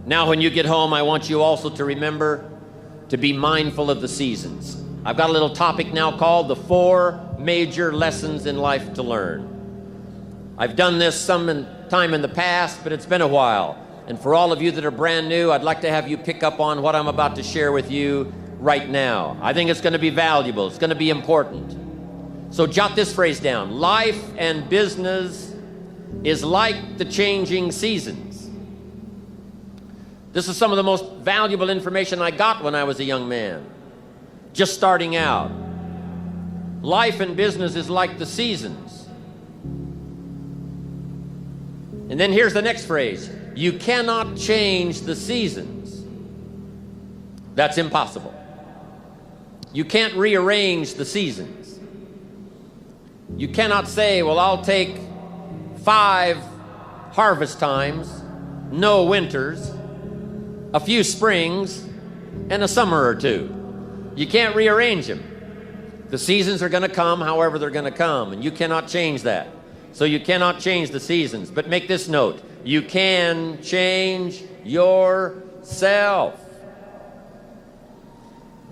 Now, when you get home, I want you also to remember to be mindful of the seasons. I've got a little topic now called the 4 major lessons in life to learn. I've done this some time in the past, but it's been a while. And for all of you that are brand new, I'd like to have you pick up on what I'm about to share with you right now. I think it's going to be valuable. It's going to be important. So jot this phrase down. Life and business is like the changing seasons. This is some of the most valuable information I got when I was a young man, just starting out. Life and business is like the seasons. And then here's the next phrase. You cannot change the seasons. That's impossible. You can't rearrange the seasons. You cannot say, well, I'll take 5 harvest times, no winters, a few springs, and a summer or 2. You can't rearrange them. The seasons are going to come however they're going to come, and you cannot change that. So you cannot change the seasons. But make this note. You can change yourself.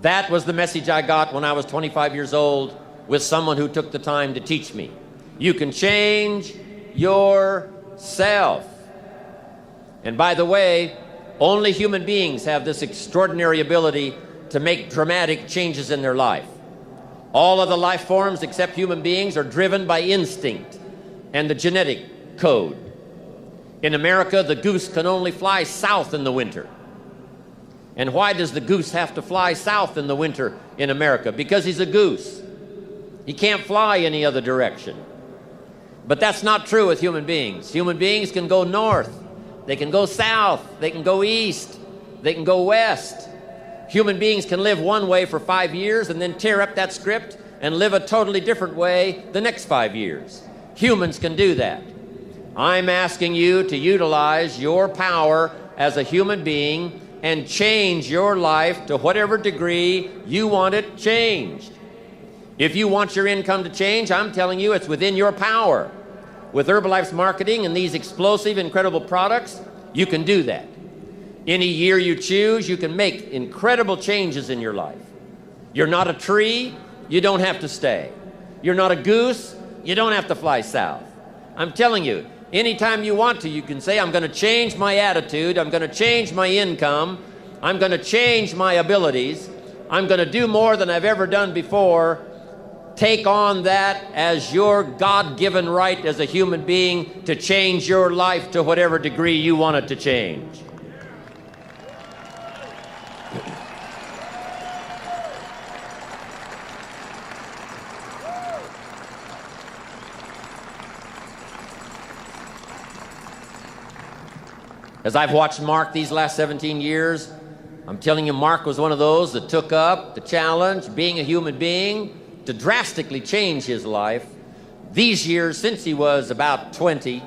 That was the message I got when I was 25 years old with someone who took the time to teach me. You can change yourself. And by the way, only human beings have this extraordinary ability to make dramatic changes in their life. All of the life forms except human beings are driven by instinct and the genetic code. In America, the goose can only fly south in the winter. And why does the goose have to fly south in the winter in America? Because he's a goose. He can't fly any other direction. But that's not true with human beings. Human beings can go north. They can go south. They can go east. They can go west. Human beings can live one way for 5 years and then tear up that script and live a totally different way the next 5 years. Humans can do that. I'm asking you to utilize your power as a human being and change your life to whatever degree you want it changed. If you want your income to change, I'm telling you it's within your power. With Herbalife's marketing and these explosive, incredible products, you can do that. Any year you choose, you can make incredible changes in your life. You're not a tree, you don't have to stay. You're not a goose, you don't have to fly south. I'm telling you, anytime you want to, you can say, I'm going to change my attitude, I'm going to change my income, I'm going to change my abilities, I'm going to do more than I've ever done before. Take on that as your God-given right as a human being to change your life to whatever degree you want it to change. As I've watched Mark these last 17 years, I'm telling you, Mark was one of those that took up the challenge, being a human being, to drastically change his life. These years, since he was about 20,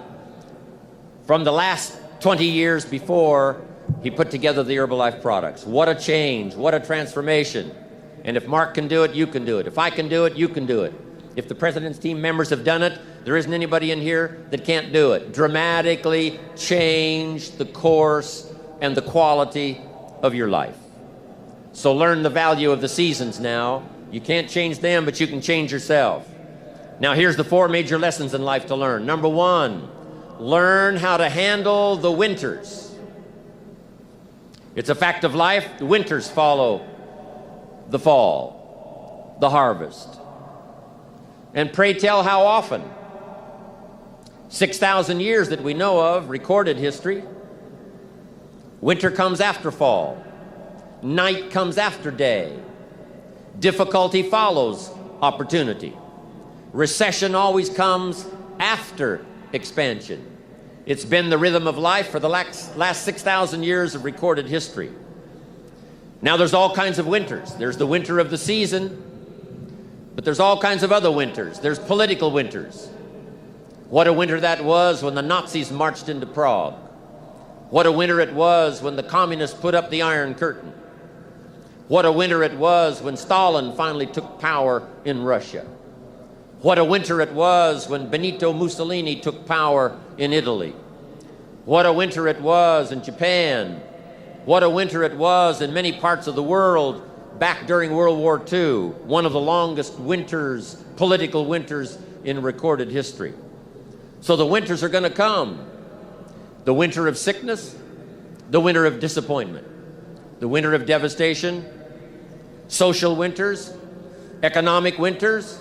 from the last 20 years before he put together the Herbalife products. What a change, what a transformation. And if Mark can do it, you can do it. If I can do it, you can do it. If the President's team members have done it, there isn't anybody in here that can't do it. Dramatically change the course and the quality of your life. So learn the value of the seasons now. You can't change them, but you can change yourself. Now here's the 4 major lessons in life to learn. Number 1, learn how to handle the winters. It's a fact of life. The winters follow the fall, the harvest. And pray tell how often? 6,000 years that we know of, recorded history. Winter comes after fall. Night comes after day. Difficulty follows opportunity. Recession always comes after expansion. It's been the rhythm of life for the last 6,000 years of recorded history. Now there's all kinds of winters. There's the winter of the season, but there's all kinds of other winters. There's political winters. What a winter that was when the Nazis marched into Prague. What a winter it was when the communists put up the Iron Curtain. What a winter it was when Stalin finally took power in Russia. What a winter it was when Benito Mussolini took power in Italy. What a winter it was in Japan what a winter it was in many parts of the world back during World War II, one of the longest winters, political winters in recorded history. So the winters are going to come. The winter of sickness, the winter of disappointment, the winter of devastation, social winters, economic winters,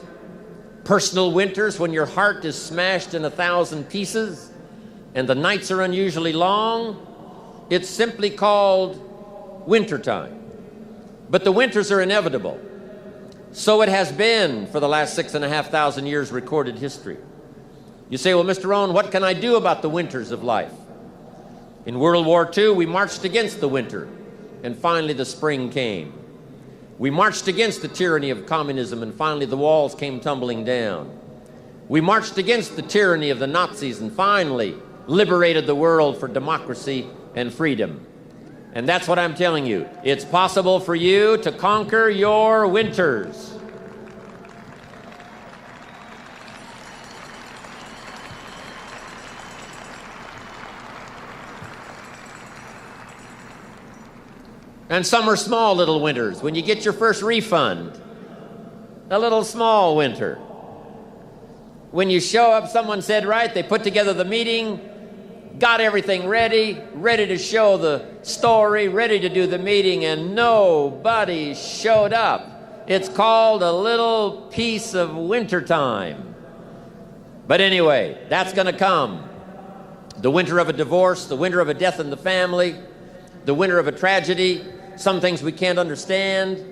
personal winters when your heart is smashed in 1,000 pieces and the nights are unusually long. It's simply called wintertime. But the winters are inevitable. So it has been for the last 6,500 years recorded history. You say, well, Mr. Rohn, what can I do about the winters of life? In World War II, we marched against the winter, and finally the spring came. We marched against the tyranny of communism, and finally the walls came tumbling down. We marched against the tyranny of the Nazis, and finally liberated the world for democracy and freedom. And that's what I'm telling you. It's possible for you to conquer your winters. And some are small little winters. When you get your first refund, a little small winter. When you show up, someone said, right, they put together the meeting, got everything ready to show the story, ready to do the meeting, and nobody showed up. It's called a little piece of wintertime. But anyway, that's going to come. The winter of a divorce, the winter of a death in the family, the winter of a tragedy, some things we can't understand.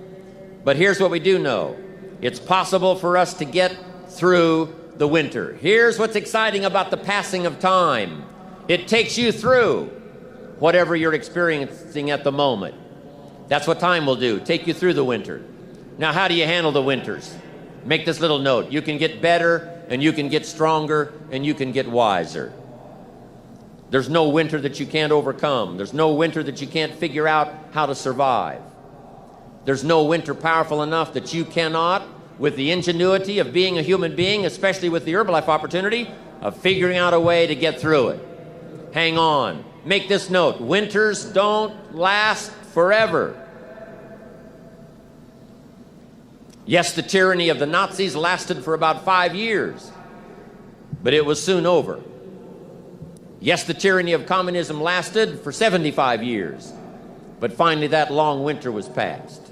But here's what we do know. It's possible for us to get through the winter. Here's what's exciting about the passing of time. It takes you through whatever you're experiencing at the moment. That's what time will do, take you through the winter. Now, how do you handle the winters? Make this little note. You can get better, and you can get stronger, and you can get wiser. There's no winter that you can't overcome. There's no winter that you can't figure out how to survive. There's no winter powerful enough that you cannot, with the ingenuity of being a human being, especially with the Herbalife opportunity, of figuring out a way to get through it. Hang on. Make this note. Winters don't last forever. Yes, the tyranny of the Nazis lasted for about 5 years, but it was soon over. Yes, the tyranny of communism lasted for 75 years, but finally that long winter was past.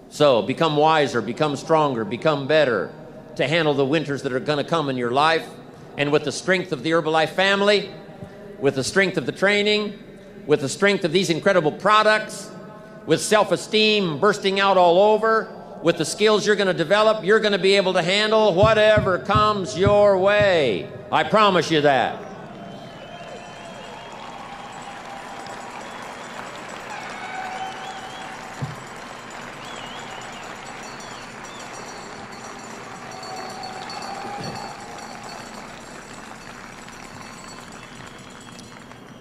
So become wiser, become stronger, become better to handle the winters that are going to come in your life. And with the strength of the Herbalife family, with the strength of the training, with the strength of these incredible products, with self-esteem bursting out all over, with the skills you're going to develop, you're going to be able to handle whatever comes your way. I promise you that.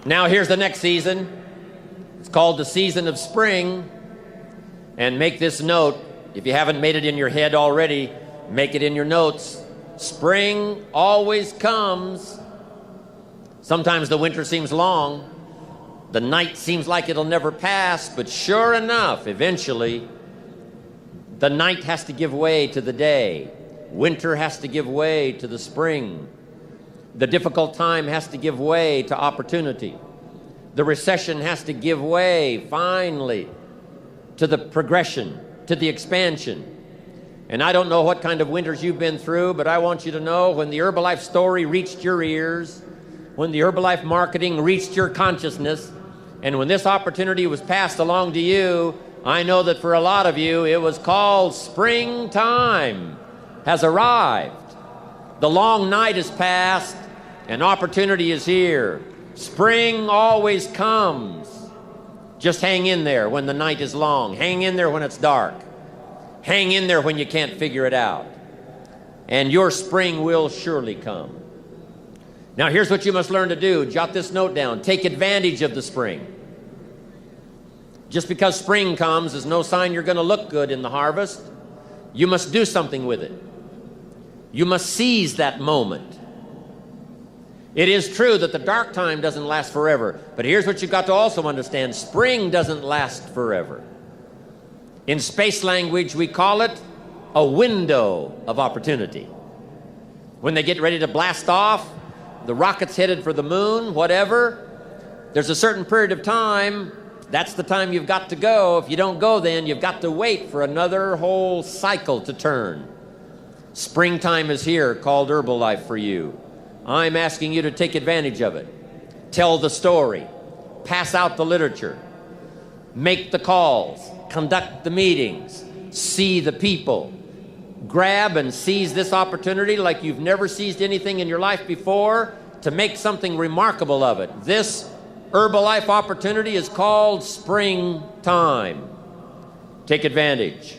Now here's the next season. It's called the season of spring. And make this note, if you haven't made it in your head already, make it in your notes. Spring always comes. Sometimes the winter seems long. The night seems like it'll never pass, but sure enough, eventually, the night has to give way to the day. Winter has to give way to the spring. The difficult time has to give way to opportunity. The recession has to give way, finally, to the progression, to the expansion. And I don't know what kind of winters you've been through, but I want you to know when the Herbalife story reached your ears, when the Herbalife marketing reached your consciousness, and when this opportunity was passed along to you, I know that for a lot of you, it was called springtime has arrived. The long night is past, and opportunity is here. Spring always comes. Just hang in there when the night is long. Hang in there when it's dark. Hang in there when you can't figure it out. And your spring will surely come. Now here's what you must learn to do. Jot this note down. Take advantage of the spring. Just because spring comes is no sign you're going to look good in the harvest. You must do something with it. You must seize that moment. It is true that the dark time doesn't last forever, but here's what you've got to also understand. Spring doesn't last forever. In space language, we call it a window of opportunity. When they get ready to blast off, the rocket's headed for the moon, whatever, there's a certain period of time. That's the time you've got to go. If you don't go then, you've got to wait for another whole cycle to turn. Springtime is here, called Herbalife for you. I'm asking you to take advantage of it. Tell the story. Pass out the literature. Make the calls. Conduct the meetings. See the people. Grab and seize this opportunity like you've never seized anything in your life before to make something remarkable of it. This Herbalife opportunity is called springtime. Take advantage.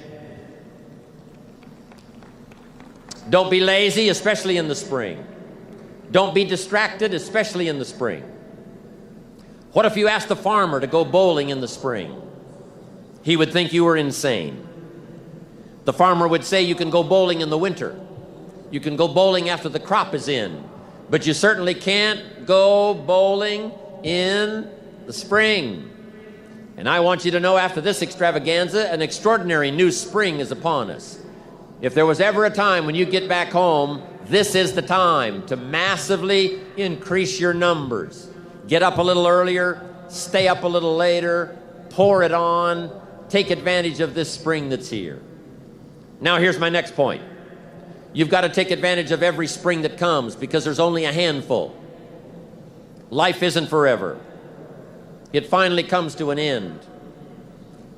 Don't be lazy, especially in the spring. Don't be distracted, especially in the spring. What if you asked the farmer to go bowling in the spring? He would think you were insane. The farmer would say you can go bowling in the winter. You can go bowling after the crop is in. But you certainly can't go bowling in the spring. And I want you to know, after this extravaganza, an extraordinary new spring is upon us. If there was ever a time when you get back home, this is the time to massively increase your numbers. Get up a little earlier, stay up a little later, pour it on, take advantage of this spring that's here. Now here's my next point. You've got to take advantage of every spring that comes because there's only a handful. Life isn't forever. It finally comes to an end.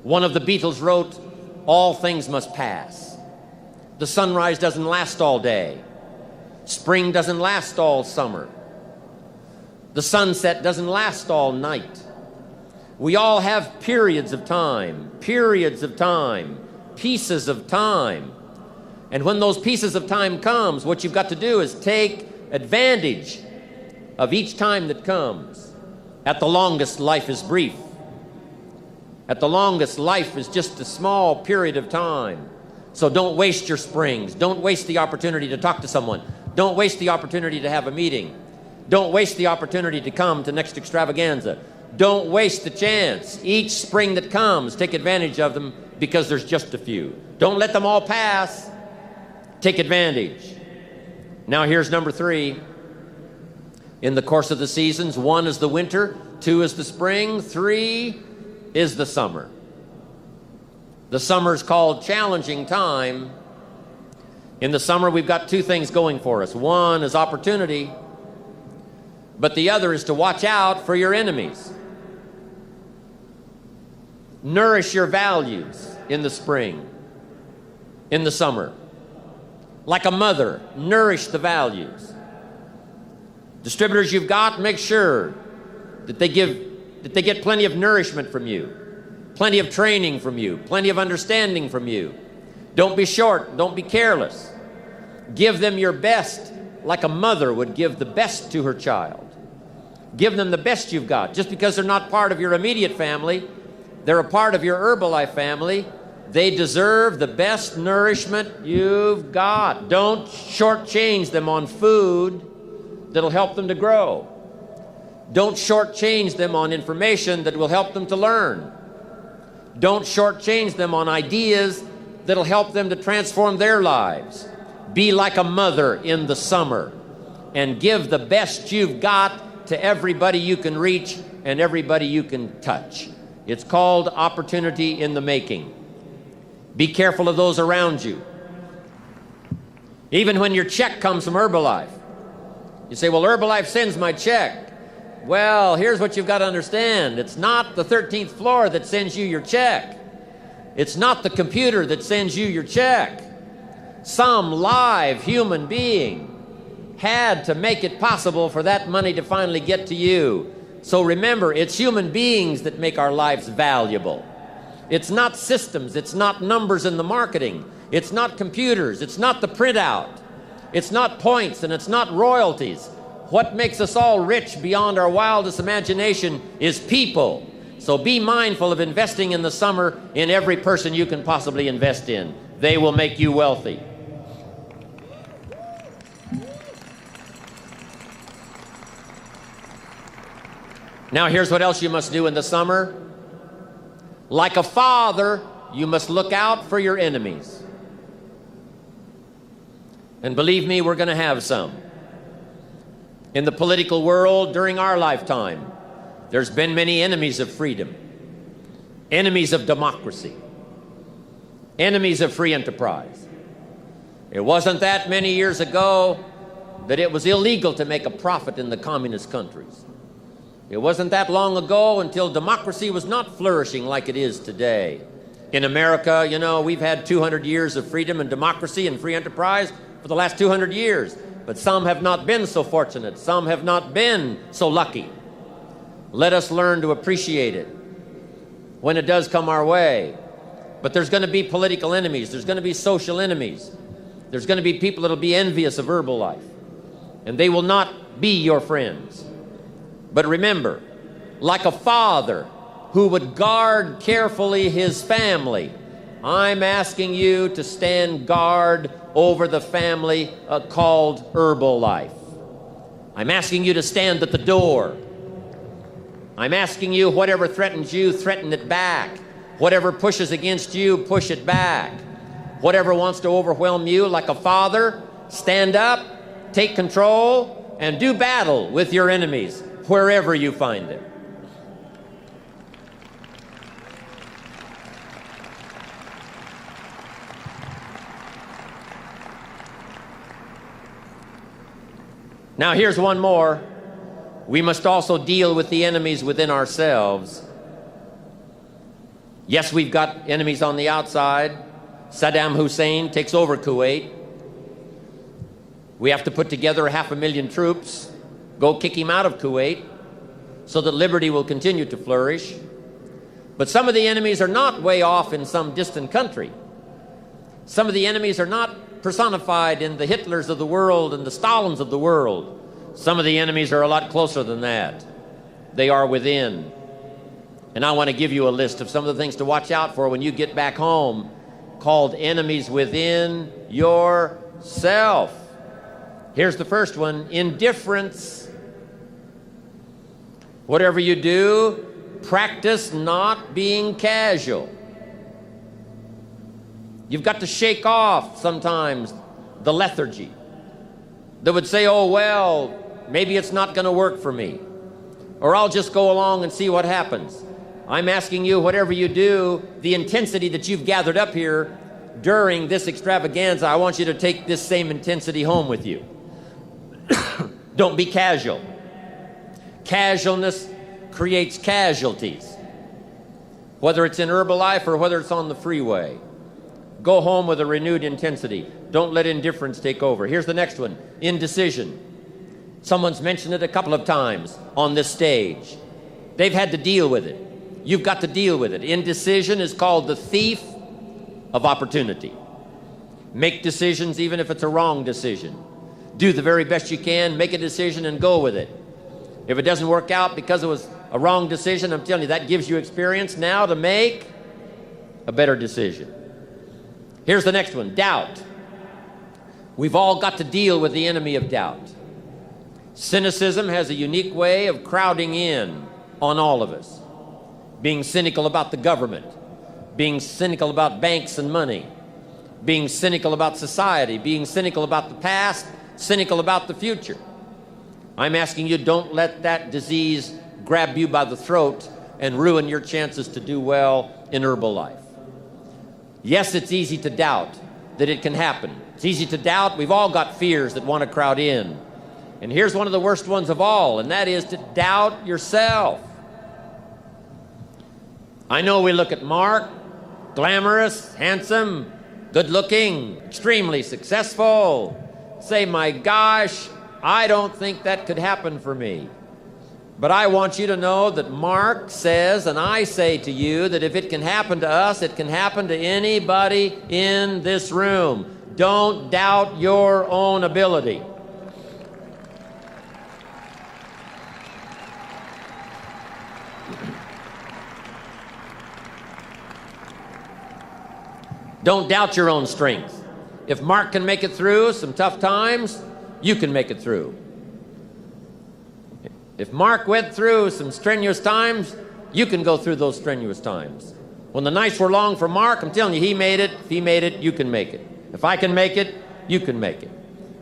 One of the Beatles wrote, "All things must pass." The sunrise doesn't last all day. Spring doesn't last all summer. The sunset doesn't last all night. We all have periods of time, pieces of time. And when those pieces of time comes, what you've got to do is take advantage of each time that comes. At the longest, life is brief. At the longest, life is just a small period of time. So don't waste your springs. Don't waste the opportunity to talk to someone. Don't waste the opportunity to have a meeting. Don't waste the opportunity to come to next extravaganza. Don't waste the chance. Each spring that comes, take advantage of them because there's just a few. Don't let them all pass. Take advantage. Now here's number 3. In the course of the seasons, 1 is the winter, 2 is the spring, 3 is the summer. The summer is called challenging time. In the summer, we've got 2 things going for us. 1 is opportunity, but the other is to watch out for your enemies. Nourish your values in the spring, in the summer. Like a mother, nourish the values. Distributors you've got, make sure that they get plenty of nourishment from you, plenty of training from you, plenty of understanding from you. Don't be short, don't be careless. Give them your best like a mother would give the best to her child. Give them the best you've got. Just because they're not part of your immediate family, they're a part of your Herbalife family. They deserve the best nourishment you've got. Don't shortchange them on food that'll help them to grow. Don't shortchange them on information that will help them to learn. Don't shortchange them on ideas that'll help them to transform their lives. Be like a mother in the summer and give the best you've got to everybody you can reach and everybody you can touch. It's called opportunity in the making. Be careful of those around you. Even when your check comes from Herbalife, you say, well, Herbalife sends my check. Well, here's what you've got to understand. It's not the 13th floor that sends you your check. It's not the computer that sends you your check. Some live human being had to make it possible for that money to finally get to you. So remember, it's human beings that make our lives valuable. It's not systems. It's not numbers in the marketing. It's not computers. It's not the printout. It's not points, and it's not royalties. What makes us all rich beyond our wildest imagination is people. So be mindful of investing in the summer in every person you can possibly invest in. They will make you wealthy. 'Cause Now here's what else you must do in the summer. Like a father, you must look out for your enemies. And believe me, we're going to have some. In the political world during our lifetime, there's been many enemies of freedom, enemies of democracy, enemies of free enterprise. It wasn't that many years ago that it was illegal to make a profit in the communist countries. It wasn't that long ago until democracy was not flourishing like it is today. In America, you know, we've had 200 years of freedom and democracy and free enterprise for the last 200 years. But some have not been so fortunate. Some have not been so lucky. Let us learn to appreciate it when it does come our way. But there's going to be political enemies. There's going to be social enemies. There's going to be people that will be envious of Herbalife. And they will not be your friends. But remember, like a father who would guard carefully his family, I'm asking you to stand guard over the family called Herbalife. I'm asking you to stand at the door. I'm asking you, whatever threatens you, threaten it back. Whatever pushes against you, push it back. Whatever wants to overwhelm you, like a father, stand up, take control, and do battle with your enemies wherever you find them. Now here's one more. We must also deal with the enemies within ourselves. Yes, we've got enemies on the outside. Saddam Hussein takes over Kuwait. We have to put together 500,000 troops, go kick him out of Kuwait so that liberty will continue to flourish. But some of the enemies are not way off in some distant country. Some of the enemies are not personified in the Hitlers of the world and the Stalins of the world. Some of the enemies are a lot closer than that. They are within. And I want to give you a list of some of the things to watch out for when you get back home, called enemies within yourself. Here's the first one: indifference. Whatever you do, practice not being casual. You've got to shake off sometimes the lethargy that would say, oh, well, maybe it's not going to work for me, or I'll just go along and see what happens. I'm asking you, whatever you do, the intensity that you've gathered up here during this extravaganza, I want you to take this same intensity home with you. Don't be casual. Casualness creates casualties, whether it's in Herbalife or whether it's on the freeway. Go home with a renewed intensity. Don't let indifference take over. Here's the next one: indecision. Someone's mentioned it a couple of times on this stage. They've had to deal with it. You've got to deal with it. Indecision is called the thief of opportunity. Make decisions even if it's a wrong decision. Do the very best you can, make a decision and go with it. If it doesn't work out because it was a wrong decision, I'm telling you, that gives you experience now to make a better decision. Here's the next one: doubt. We've all got to deal with the enemy of doubt. Cynicism has a unique way of crowding in on all of us. Being cynical about the government, being cynical about banks and money, being cynical about society, being cynical about the past, cynical about the future. I'm asking you, don't let that disease grab you by the throat and ruin your chances to do well in Herbalife. Yes, it's easy to doubt that it can happen. It's easy to doubt. We've all got fears that want to crowd in. And here's one of the worst ones of all, and that is to doubt yourself. I know we look at Mark, glamorous, handsome, good-looking, extremely successful. Say, my gosh, I don't think that could happen for me. But I want you to know that Mark says, and I say to you, that if it can happen to us, it can happen to anybody in this room. Don't doubt your own ability. Don't doubt your own strength. If Mark can make it through some tough times, you can make it through. If Mark went through some strenuous times, you can go through those strenuous times. When the nights were long for Mark, I'm telling you, he made it. If he made it, you can make it. If I can make it, you can make it.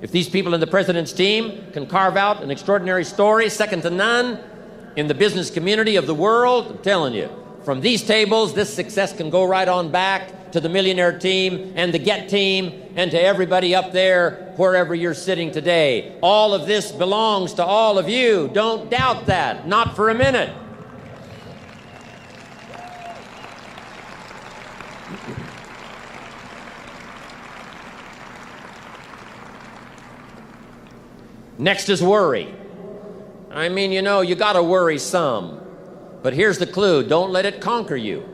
If these people in the president's team can carve out an extraordinary story, second to none, in the business community of the world, I'm telling you, from these tables, this success can go right on back to the millionaire team and the Get team and to everybody up there, wherever you're sitting today. All of this belongs to all of you. Don't doubt that, not for a minute. Next is worry. I mean, you know, you got to worry some. But here's the clue. Don't let it conquer you.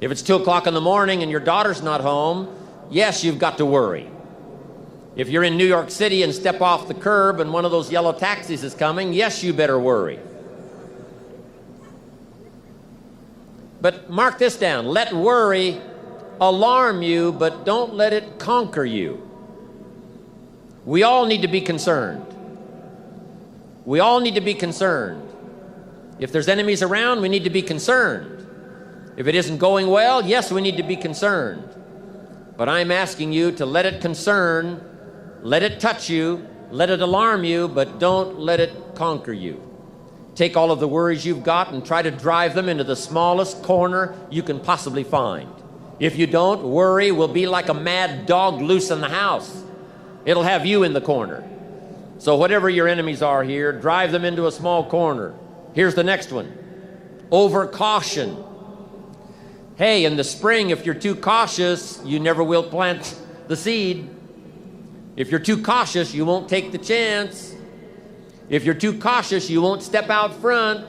If it's 2 o'clock in the morning and your daughter's not home, yes, you've got to worry. If you're in New York City and step off the curb and one of those yellow taxis is coming, yes, you better worry. But mark this down. Let worry alarm you, but don't let it conquer you. We all need to be concerned. We all need to be concerned. If there's enemies around, we need to be concerned. If it isn't going well, yes, we need to be concerned. But I'm asking you to let it concern, let it touch you, let it alarm you, but don't let it conquer you. Take all of the worries you've got and try to drive them into the smallest corner you can possibly find. If you don't, worry will be like a mad dog loose in the house. It'll have you in the corner. So whatever your enemies are here, drive them into a small corner. Here's the next one. Over caution. Hey, in the spring, if you're too cautious, you never will plant the seed. If you're too cautious, you won't take the chance. If you're too cautious, you won't step out front.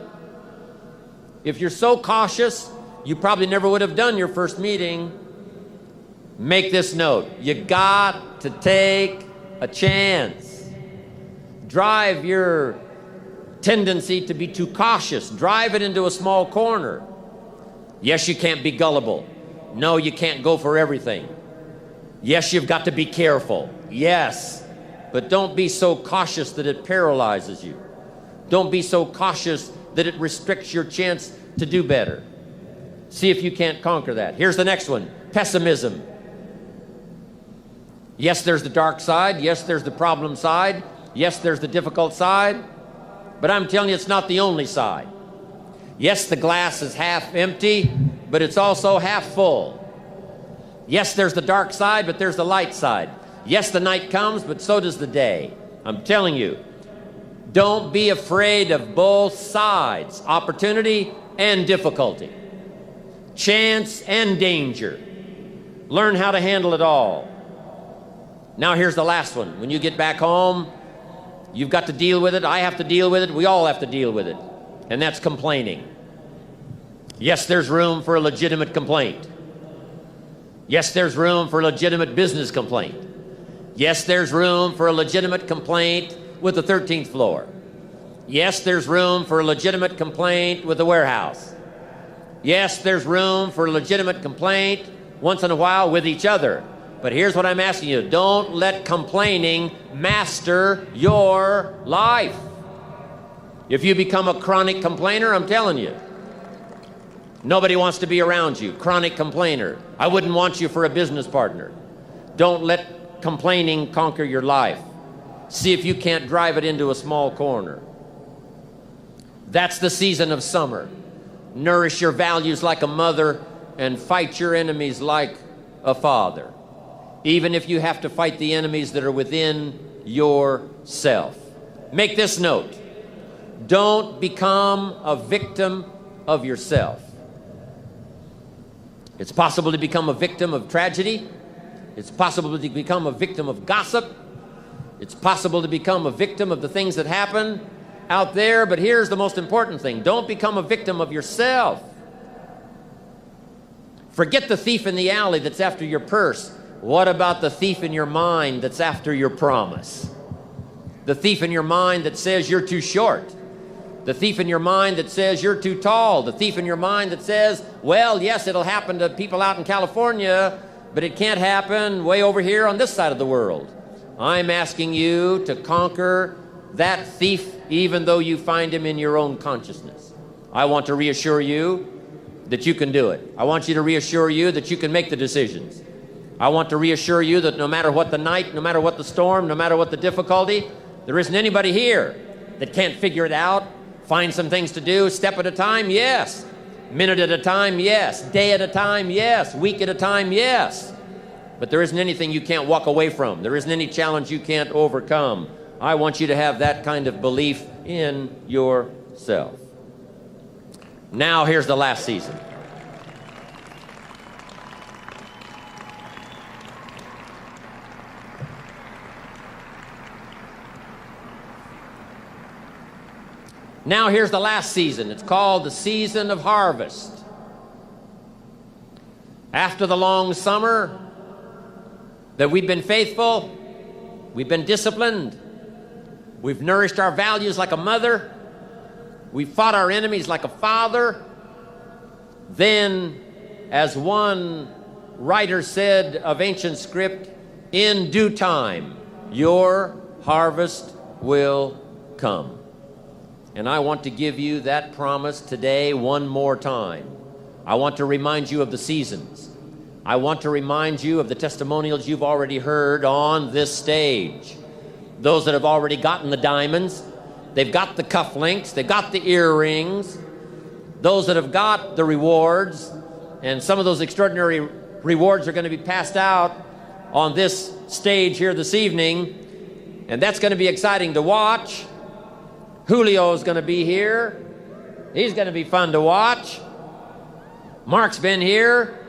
If you're so cautious, you probably never would have done your first meeting. Make this note. You got to take a chance. Drive your tendency to be too cautious. Drive it into a small corner. Yes, you can't be gullible. No, you can't go for everything. Yes, you've got to be careful. Yes, but don't be so cautious that it paralyzes you. Don't be so cautious that it restricts your chance to do better. See if you can't conquer that. Here's the next one. Pessimism. Yes, there's the dark side. Yes, there's the problem side. Yes, there's the difficult side. But I'm telling you, it's not the only side. Yes, the glass is half empty, but it's also half full. Yes, there's the dark side, but there's the light side. Yes, the night comes, but so does the day. I'm telling you, don't be afraid of both sides, opportunity and difficulty, chance and danger. Learn how to handle it all. Now here's the last one. When you get back home, you've got to deal with it. I have to deal with it. We all have to deal with it. And that's complaining. Yes, there's room for a legitimate complaint. Yes, there's room for a legitimate business complaint. Yes, there's room for a legitimate complaint with the 13th floor. Yes, there's room for a legitimate complaint with the warehouse. Yes, there's room for a legitimate complaint once in a while with each other. But here's what I'm asking you. Don't let complaining master your life. If you become a chronic complainer, I'm telling you, nobody wants to be around you. Chronic complainer. I wouldn't want you for a business partner. Don't let complaining conquer your life. See if you can't drive it into a small corner. That's the season of summer. Nourish your values like a mother and fight your enemies like a father. Even if you have to fight the enemies that are within yourself. Make this note. Don't become a victim of yourself. It's possible to become a victim of tragedy. It's possible to become a victim of gossip. It's possible to become a victim of the things that happen out there. But here's the most important thing. Don't become a victim of yourself. Forget the thief in the alley that's after your purse. What about the thief in your mind that's after your promise? The thief in your mind that says you're too short. The thief in your mind that says you're too tall. The thief in your mind that says, well, yes, it'll happen to people out in California, but it can't happen way over here on this side of the world. I'm asking you to conquer that thief even though you find him in your own consciousness. I want to reassure you that you can do it. I want you to reassure you that you can make the decisions. I want to reassure you that no matter what the night, no matter what the storm, no matter what the difficulty, there isn't anybody here that can't figure it out, find some things to do, step at a time, yes. Minute at a time, yes. Day at a time, yes. Week at a time, yes. But there isn't anything you can't walk away from. There isn't any challenge you can't overcome. I want you to have that kind of belief in yourself. Now here's the last season. Now here's the last season. It's called the season of harvest. After the long summer that we've been faithful, we've been disciplined, we've nourished our values like a mother, we've fought our enemies like a father, then, as one writer said of ancient script, in due time, your harvest will come. And I want to give you that promise today one more time. I want to remind you of the seasons. I want to remind you of the testimonials you've already heard on this stage. Those that have already gotten the diamonds, they've got the cufflinks, they've got the earrings. Those that have got the rewards, and some of those extraordinary rewards are going to be passed out on this stage here this evening, and that's going to be exciting to watch. Julio's going to be here. He's going to be fun to watch. Mark's been here.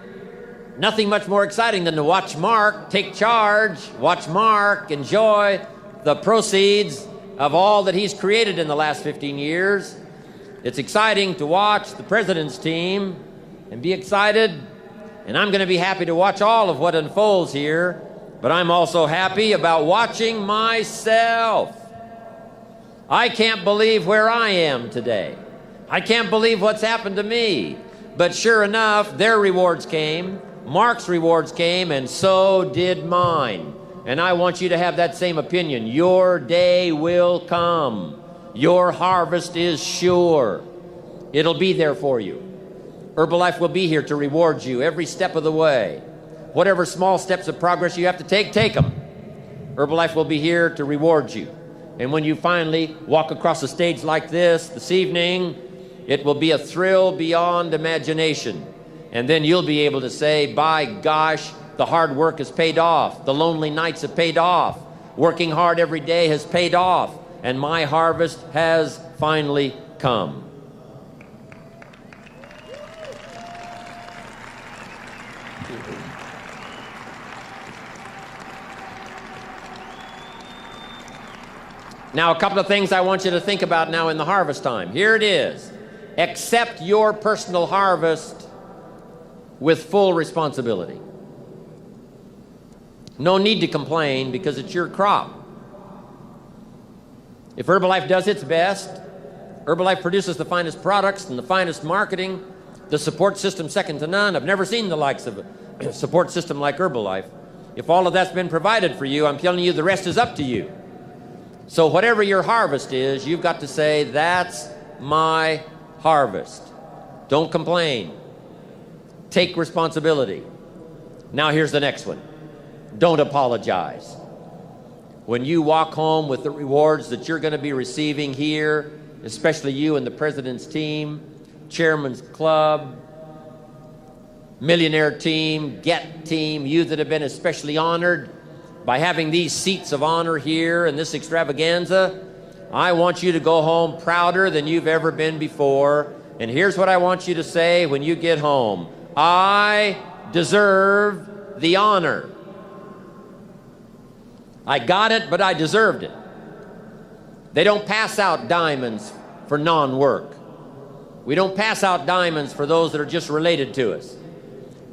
Nothing much more exciting than to watch Mark take charge, watch Mark enjoy the proceeds of all that he's created in the last 15 years. It's exciting to watch the president's team and be excited, and I'm going to be happy to watch all of what unfolds here, but I'm also happy about watching myself. I can't believe where I am today. I can't believe what's happened to me. But sure enough, their rewards came, Mark's rewards came, and so did mine. And I want you to have that same opinion. Your day will come. Your harvest is sure. It'll be there for you. Herbalife will be here to reward you every step of the way. Whatever small steps of progress you have to take them. Herbalife will be here to reward you. And when you finally walk across a stage like this evening, it will be a thrill beyond imagination. And then you'll be able to say, by gosh, the hard work has paid off. The lonely nights have paid off. Working hard every day has paid off. And my harvest has finally come. Now, a couple of things I want you to think about now in the harvest time. Here it is. Accept your personal harvest with full responsibility. No need to complain because it's your crop. If Herbalife does its best, Herbalife produces the finest products and the finest marketing, the support system second to none. I've never seen the likes of a support system like Herbalife. If all of that's been provided for you, I'm telling you the rest is up to you. So whatever your harvest is, you've got to say, that's my harvest. Don't complain. Take responsibility. Now here's the next one. Don't apologize. When you walk home with the rewards that you're going to be receiving here, especially you and the president's team, chairman's club, millionaire team, get team, you that have been especially honored by having these seats of honor here in this extravaganza, I want you to go home prouder than you've ever been before. And here's what I want you to say when you get home. I deserve the honor. I got it, but I deserved it. They don't pass out diamonds for non-work. We don't pass out diamonds for those that are just related to us.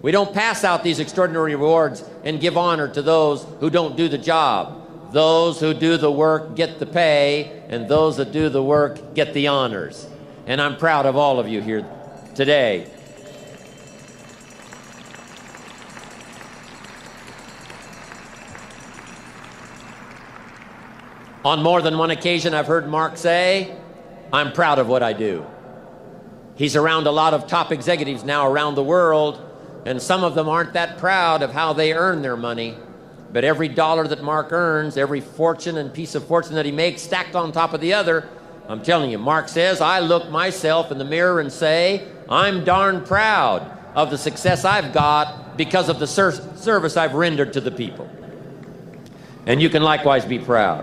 We don't pass out these extraordinary rewards and give honor to those who don't do the job. Those who do the work get the pay, and those that do the work get the honors. And I'm proud of all of you here today. On more than one occasion, I've heard Mark say, "I'm proud of what I do." He's around a lot of top executives now around the world, and some of them aren't that proud of how they earn their money. But every dollar that Mark earns, every fortune and piece of fortune that he makes stacked on top of the other, I'm telling you, Mark says, I look myself in the mirror and say, I'm darn proud of the success I've got because of the service I've rendered to the people. And you can likewise be proud.